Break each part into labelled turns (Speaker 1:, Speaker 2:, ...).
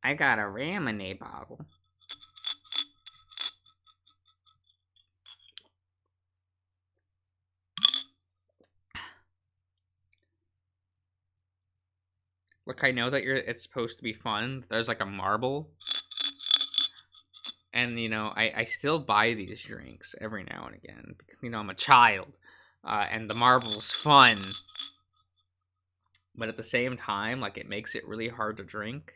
Speaker 1: I got a Ramonade bottle. Look, I know that it's supposed to be fun. There's like a marble. And, I still buy these drinks every now and again because, I'm a child. And the marble's fun. But at the same time, like, it makes it really hard to drink.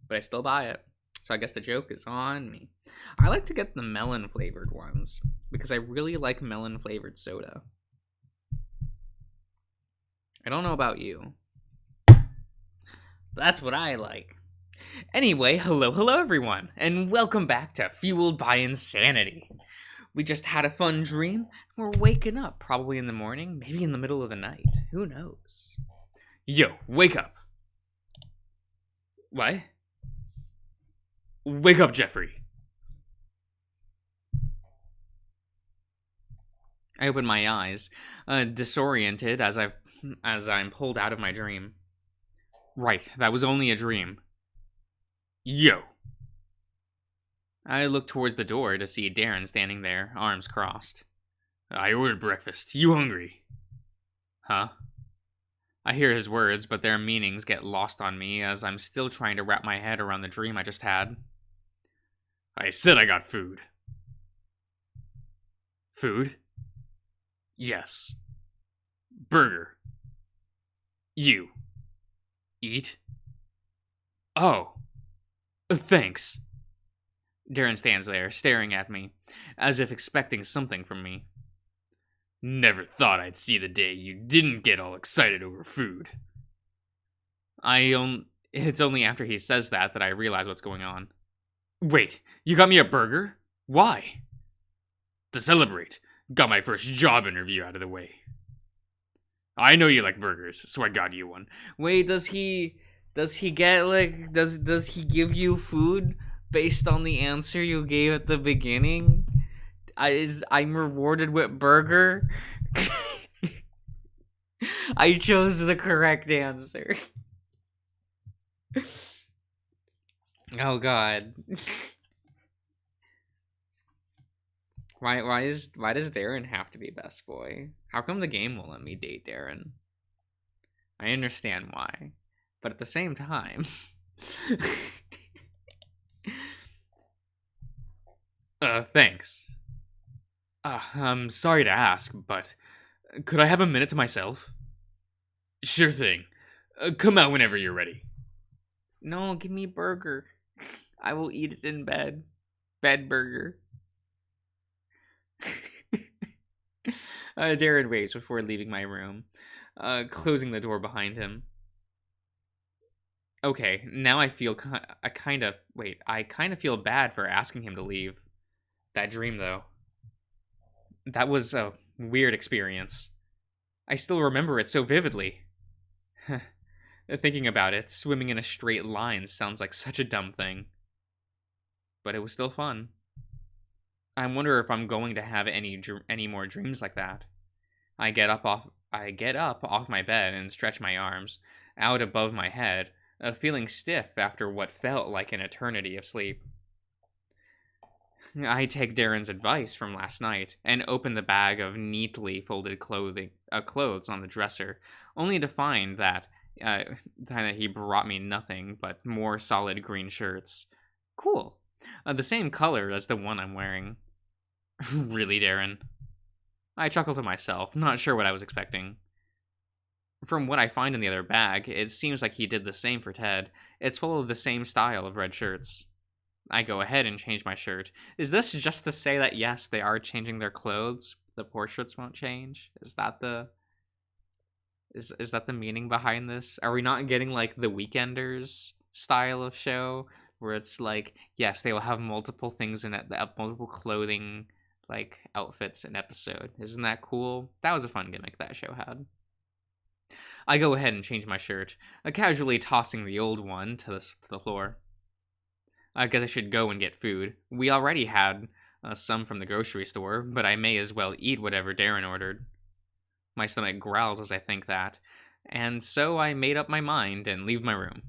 Speaker 1: But I still buy it. So I guess the joke is on me. I like to get the melon flavored ones because I really like melon flavored soda. I don't know about you. That's what I like. Anyway, hello everyone, and welcome back to Fueled by Insanity. We just had a fun dream. We're waking up, probably in the morning, maybe in the middle of the night. Who knows? Yo, wake up. What? Wake up, Jeffrey. I open my eyes, disoriented as I'm pulled out of my dream. Right, that was only a dream. Yo. I look towards the door to see Darren standing there, arms crossed. I ordered breakfast. You hungry? Huh? I hear his words, but their meanings get lost on me as I'm still trying to wrap my head around the dream I just had. I said I got food. Food? Yes. Burger. You. Eat? Oh. Thanks. Darren stands there, staring at me, as if expecting something from me. Never thought I'd see the day you didn't get all excited over food. It's only after he says that I realize what's going on. Wait, you got me a burger? Why? To celebrate. Got my first job interview out of the way. I know you like burgers, so I got you one. Wait, does he get like does he give you food based on the answer you gave at the beginning? I'm rewarded with burger? I chose the correct answer. Oh god. Why does Darren have to be best boy? How come the game won't let me date Darren? I understand why, but at the same time, thanks. I'm sorry to ask, but could I have a minute to myself? Sure thing. Come out whenever you're ready. No, give me burger. I will eat it in bed. Bed burger. Darren waits before leaving my room, closing the door behind him. Okay, now I kind of feel bad for asking him to leave. That dream, though. That was a weird experience. I still remember it so vividly. Thinking about it, swimming in a straight line sounds like such a dumb thing. But it was still fun. I wonder if I'm going to have any more dreams like that. I get up off my bed and stretch my arms out above my head, feeling stiff after what felt like an eternity of sleep. I take Darren's advice from last night and open the bag of neatly folded clothes on the dresser, only to find that he brought me nothing but more solid green shirts. Cool. The same color as the one I'm wearing. Really, Darren? I chuckle to myself, not sure what I was expecting. From what I find in the other bag, it seems like he did the same for Ted. It's full of the same style of red shirts. I go ahead and change my shirt. Is this just to say that yes, they are changing their clothes, the portraits won't change? Is that the meaning behind this? Are we not getting like the Weekenders style of show where it's like, yes, they will have multiple things in it, multiple clothing like outfits an episode? Isn't that cool? That was a fun gimmick that show had. I go ahead and change my shirt, casually tossing the old one to the floor. I guess I should go and get food. We already had some from the grocery store, but I may as well eat whatever Darren ordered. My stomach growls as I think that, and so I made up my mind and leave my room.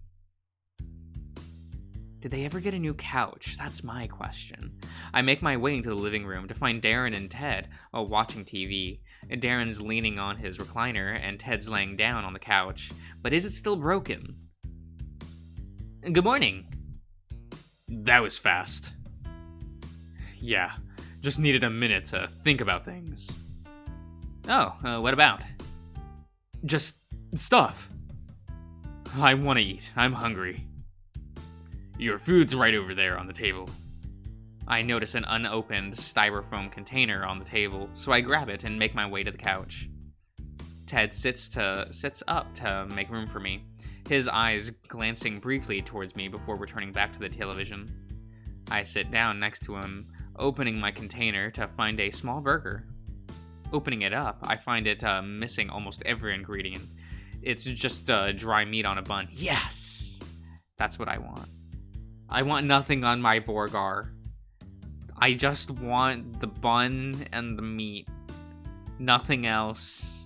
Speaker 1: Did they ever get a new couch? That's my question. I make my way into the living room to find Darren and Ted watching TV. Darren's leaning on his recliner and Ted's laying down on the couch. But is it still broken? Good morning. That was fast. Yeah, just needed a minute to think about things. Oh, what about? Just stuff. I want to eat. I'm hungry. Your food's right over there on the table. I notice an unopened styrofoam container on the table, so I grab it and make my way to the couch. Ted sits up to make room for me, his eyes glancing briefly towards me before returning back to the television. I sit down next to him, opening my container to find a small burger. Opening it up, I find it missing almost every ingredient. It's just dry meat on a bun. Yes! That's what I want. I want nothing on my burger. I just want the bun and the meat. Nothing else.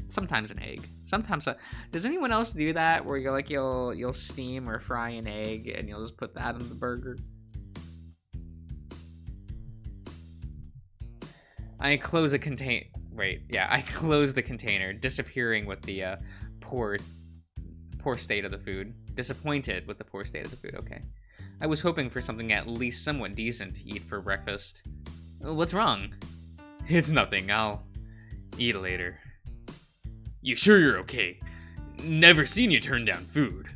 Speaker 1: Sometimes an egg. Sometimes does anyone else do that where you're like you'll steam or fry an egg and you'll just put that on the burger? I close the container, disappearing with the poor state of the food. Disappointed with the poor state of the food, okay. I was hoping for something at least somewhat decent to eat for breakfast. What's wrong? It's nothing, I'll eat later. You sure you're okay? Never seen you turn down food.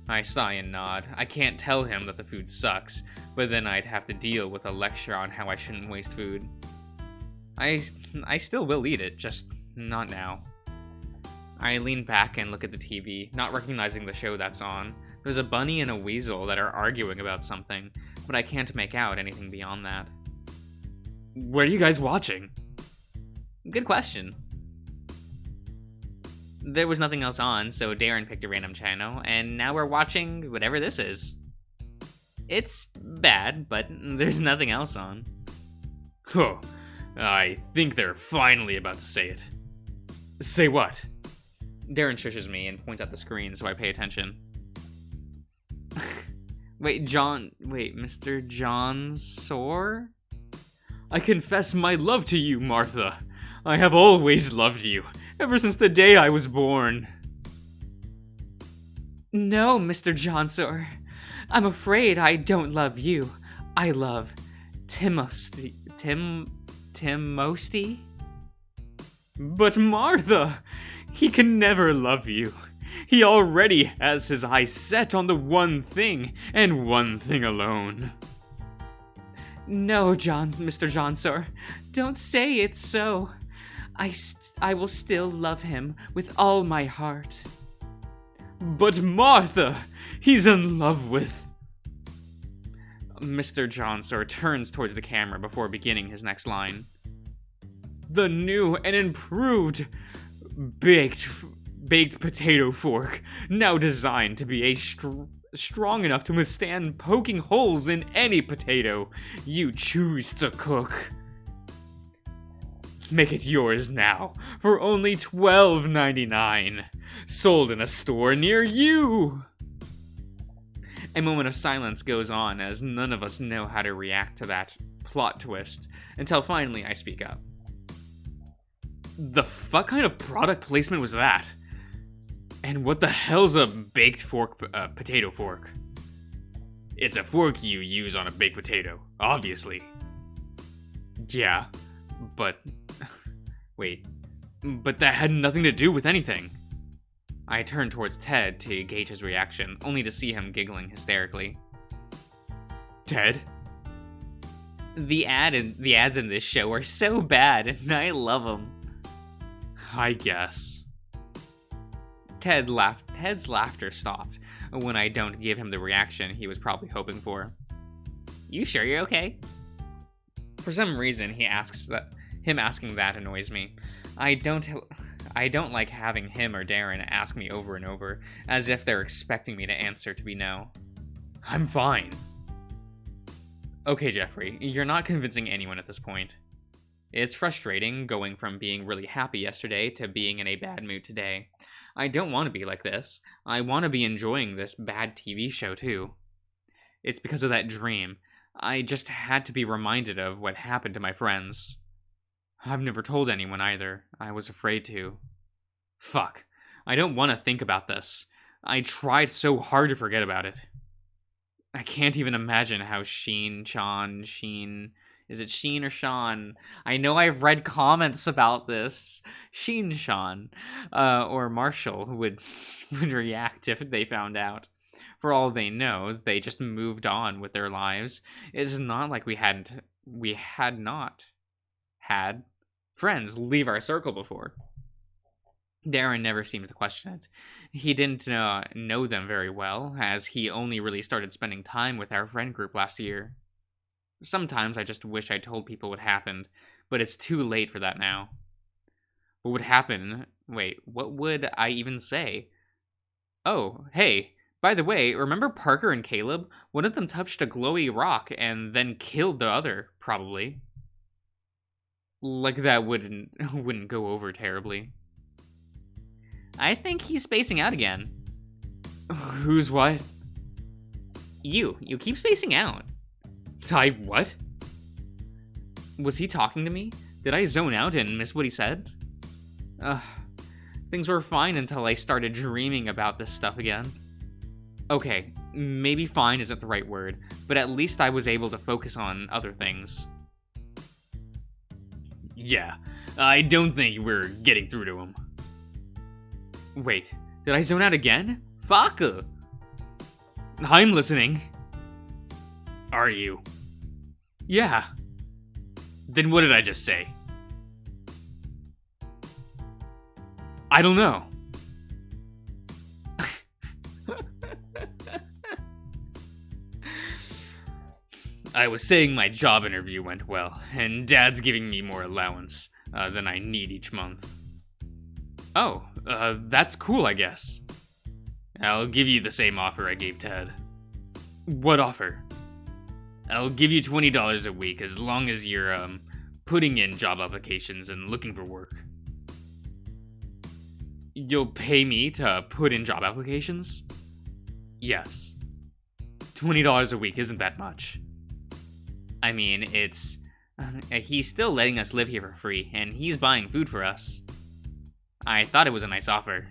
Speaker 1: I sigh and nod. I can't tell him that the food sucks, but then I'd have to deal with a lecture on how I shouldn't waste food. I still will eat it, just not now. I lean back and look at the TV, not recognizing the show that's on. There's a bunny and a weasel that are arguing about something, but I can't make out anything beyond that. What are you guys watching? Good question. There was nothing else on, so Darren picked a random channel, and now we're watching whatever this is. It's bad, but there's nothing else on. Oh, I think they're finally about to say it. Say what? Darren shushes me and points at the screen, so I pay attention. Mr. John Soar? I confess my love to you, Martha. I have always loved you, ever since the day I was born. No, Mr. John Soar. I'm afraid I don't love you. I love Timosty. Timosty? But Martha, he can never love you. He already has his eyes set on the one thing, and one thing alone. No, Mr. John Soar, don't say it's so. I will still love him with all my heart. But Martha, he's in love with... Mr. John Soar turns towards the camera before beginning his next line. The new and improved baked potato fork, now designed to be strong enough to withstand poking holes in any potato you choose to cook. Make it yours now for only $12.99. Sold in a store near you. A moment of silence goes on as none of us know how to react to that plot twist, until finally I speak up. The fuck kind of product placement was that? And what the hell's a baked potato fork? It's a fork you use on a baked potato, obviously. Yeah, but... Wait. But that had nothing to do with anything. I turn towards Ted to gauge his reaction, only to see him giggling hysterically. Ted? The ads in this show are so bad, and I love them. I guess. Ted's laughter stopped when I don't give him the reaction he was probably hoping for. You sure you're okay? For some reason, him asking that annoys me. I don't like having him or Darren ask me over and over, as if they're expecting me to answer to be no. I'm fine. Okay, Jeffrey, you're not convincing anyone at this point. It's frustrating going from being really happy yesterday to being in a bad mood today. I don't want to be like this. I want to be enjoying this bad TV show too. It's because of that dream. I just had to be reminded of what happened to my friends. I've never told anyone either. I was afraid to. Fuck. I don't want to think about this. I tried so hard to forget about it. I can't even imagine how Sheen. Is it Sheen or Sean? I know I've read comments about this. Sean, or Marshall would react if they found out. For all they know, they just moved on with their lives. It's not like we had not had friends leave our circle before. Darren never seems to question it. He didn't know them very well, as he only really started spending time with our friend group last year. Sometimes I just wish I told people what happened, but it's too late for that now. What would happen? Wait, what would I even say? Oh, hey, by the way, remember Parker and Caleb? One of them touched a glowy rock and then killed the other, probably. Like that wouldn't go over terribly. I think he's spacing out again. Who's what? You keep spacing out. I what? Was he talking to me? Did I zone out and miss what he said? Things were fine until I started dreaming about this stuff again. Okay, maybe fine isn't the right word, but at least I was able to focus on other things. Yeah, I don't think we're getting through to him. Wait, did I zone out again? Fuck! I'm listening. Are you? Yeah. Then what did I just say? I don't know. I was saying my job interview went well, and Dad's giving me more allowance than I need each month. Oh, that's cool, I guess. I'll give you the same offer I gave Ted. What offer? I'll give you $20 a week as long as you're, putting in job applications and looking for work. You'll pay me to put in job applications? Yes. $20 a week isn't that much. I mean, it's... he's still letting us live here for free, and he's buying food for us. I thought it was a nice offer.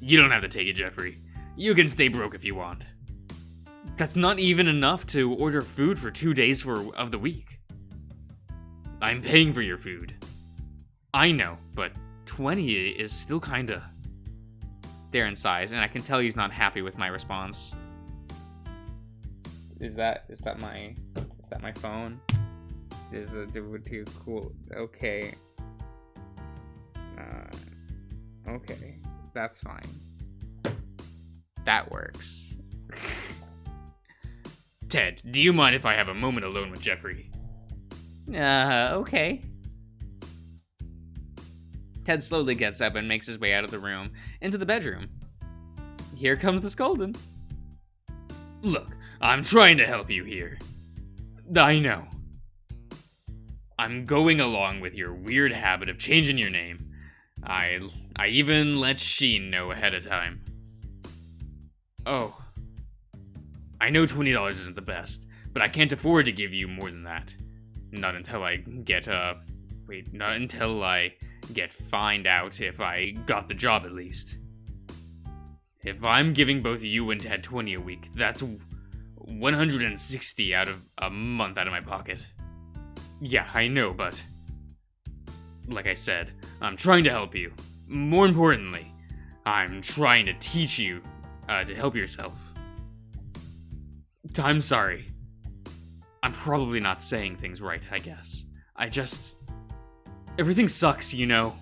Speaker 1: You don't have to take it, Jeffrey. You can stay broke if you want. That's not even enough to order food for 2 days of the week. I'm paying for your food. I know, but 20 is still kinda... Darren sighs, and I can tell he's not happy with my response. Is that my phone? Is it too cool? Okay. Okay, that's fine. That works. Ted, do you mind if I have a moment alone with Jeffrey? Okay. Ted slowly gets up and makes his way out of the room, into the bedroom. Here comes the scolding. Look, I'm trying to help you here. I know. I'm going along with your weird habit of changing your name. I even let Sheen know ahead of time. Oh. I know $20 isn't the best, but I can't afford to give you more than that. Not until I get, not until I find out if I got the job at least. If I'm giving both you and Ted 20 a week, that's 160 out of a month out of my pocket. Yeah, I know, but... Like I said, I'm trying to help you. More importantly, I'm trying to teach you to help yourself. I'm sorry. I'm probably not saying things right, I guess. Everything sucks, you know.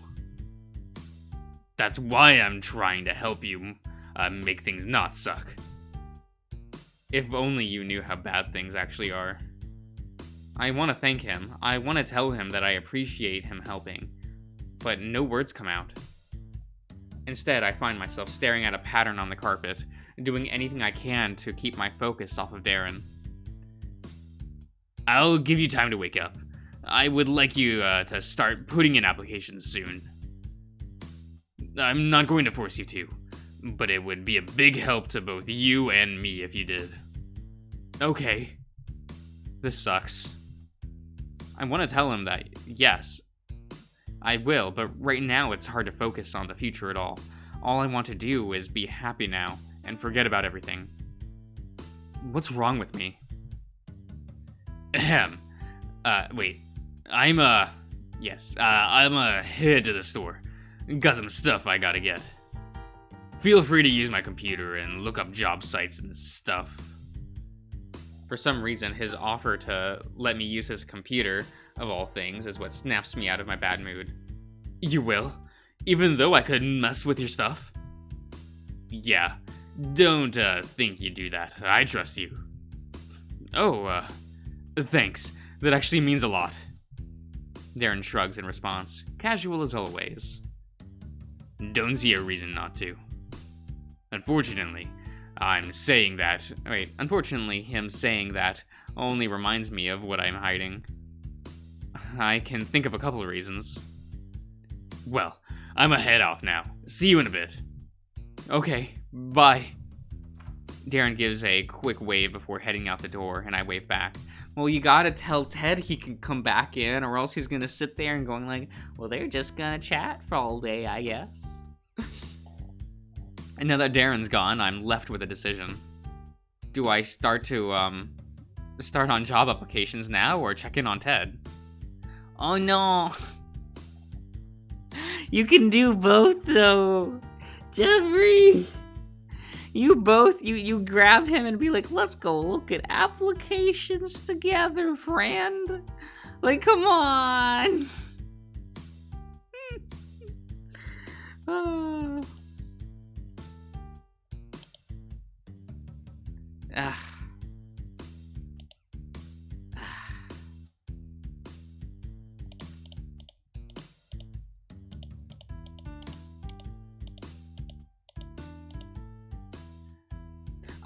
Speaker 1: That's why I'm trying to help you make things not suck. If only you knew how bad things actually are. I want to thank him. I want to tell him that I appreciate him helping. But no words come out. Instead, I find myself staring at a pattern on the carpet, doing anything I can to keep my focus off of Darren. I'll give you time to wake up. I would like you to start putting in applications soon. I'm not going to force you to, but it would be a big help to both you and me if you did. Okay. This sucks. I want to tell him that, yes, I will, but right now it's hard to focus on the future at all. All I want to do is be happy now and forget about everything. What's wrong with me? Ahem. Wait. I'm head to the store. Got some stuff I gotta get. Feel free to use my computer and look up job sites and stuff. For some reason, his offer to let me use his computer, of all things, is what snaps me out of my bad mood. You will? Even though I couldn't mess with your stuff? Yeah. Don't, think you do that. I trust you. Oh, thanks. That actually means a lot. Darren shrugs in response, casual as always. Don't see a reason not to. Unfortunately, him saying that only reminds me of what I'm hiding. I can think of a couple of reasons. Well, I'm a head off now. See you in a bit. Okay, bye. Darren gives a quick wave before heading out the door, and I wave back. Well, you gotta tell Ted he can come back in, or else he's gonna sit there and going like, well, they're just gonna chat for all day, I guess. And now that Darren's gone, I'm left with a decision. Do I start on job applications now, or check in on Ted? Oh no. You can do both though. Jeffrey! You grab him and be like, let's go look at applications together, friend. Like, come on.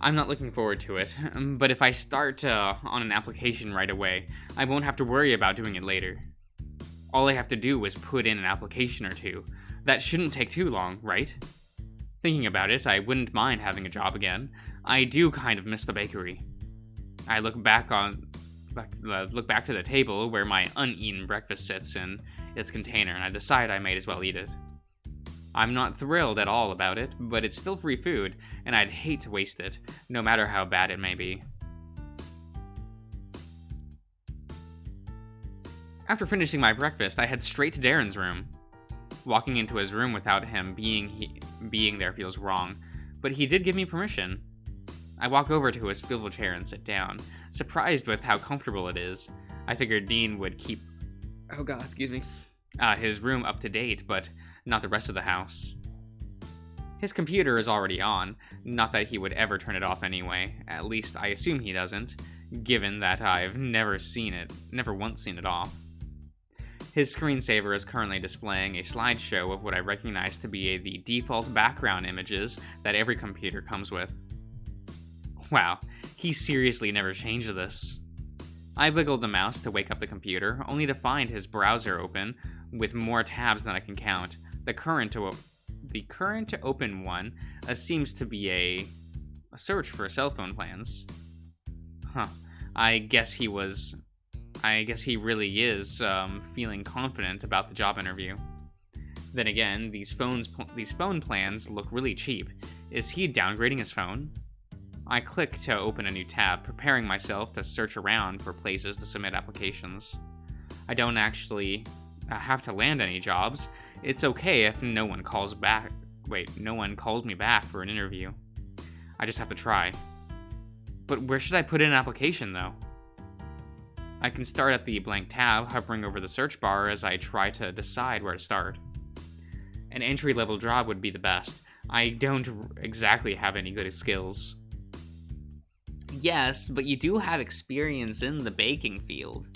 Speaker 1: I'm not looking forward to it, but if I start on an application right away, I won't have to worry about doing it later. All I have to do is put in an application or two. That shouldn't take too long, right? Thinking about it, I wouldn't mind having a job again. I do kind of miss the bakery. I look back to the table where my uneaten breakfast sits in its container, and I decide I might as well eat it. I'm not thrilled at all about it, but it's still free food, and I'd hate to waste it, no matter how bad it may be. After finishing my breakfast, I head straight to Darren's room. Walking into his room without him being there feels wrong, but he did give me permission. I walk over to his swivel chair and sit down, surprised with how comfortable it is. I figured Dean would keep his room up to date, but not the rest of the house. His computer is already on, not that he would ever turn it off anyway, at least I assume he doesn't, given that I've never once seen it off. His screensaver is currently displaying a slideshow of what I recognize to be the default background images that every computer comes with. Wow, he seriously never changed this. I wiggled the mouse to wake up the computer, only to find his browser open with more tabs than I can count. The current to open one seems to be a search for cell phone plans. Huh. I guess he really is feeling confident about the job interview. Then again, these phone plans look really cheap. Is he downgrading his phone? I click to open a new tab, preparing myself to search around for places to submit applications. I don't actually have to land any jobs. It's okay if no one calls me back for an interview. I just have to try. But where should I put in an application, though? I can start at the blank tab, hovering over the search bar as I try to decide where to start. An entry-level job would be the best. I don't exactly have any good skills. Yes, but you do have experience in the baking field.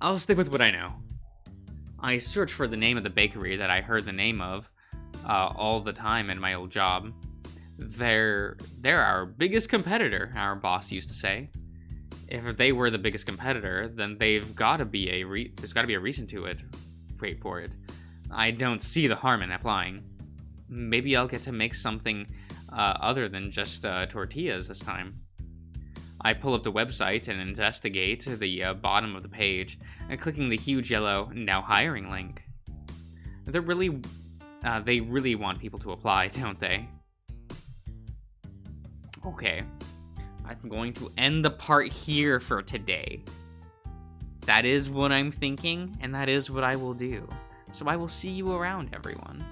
Speaker 1: I'll stick with what I know. I search for the name of the bakery that I heard the name of all the time in my old job. They're our biggest competitor, our boss used to say. If they were the biggest competitor, then they've got to be there's got to be a reason to it. Wait for it. I don't see the harm in applying. Maybe I'll get to make something other than just tortillas this time. I pull up the website and investigate the bottom of the page, clicking the huge yellow "Now Hiring" link. They really want people to apply, don't they? Okay, I'm going to end the part here for today. That is what I'm thinking, and that is what I will do. So I will see you around, everyone.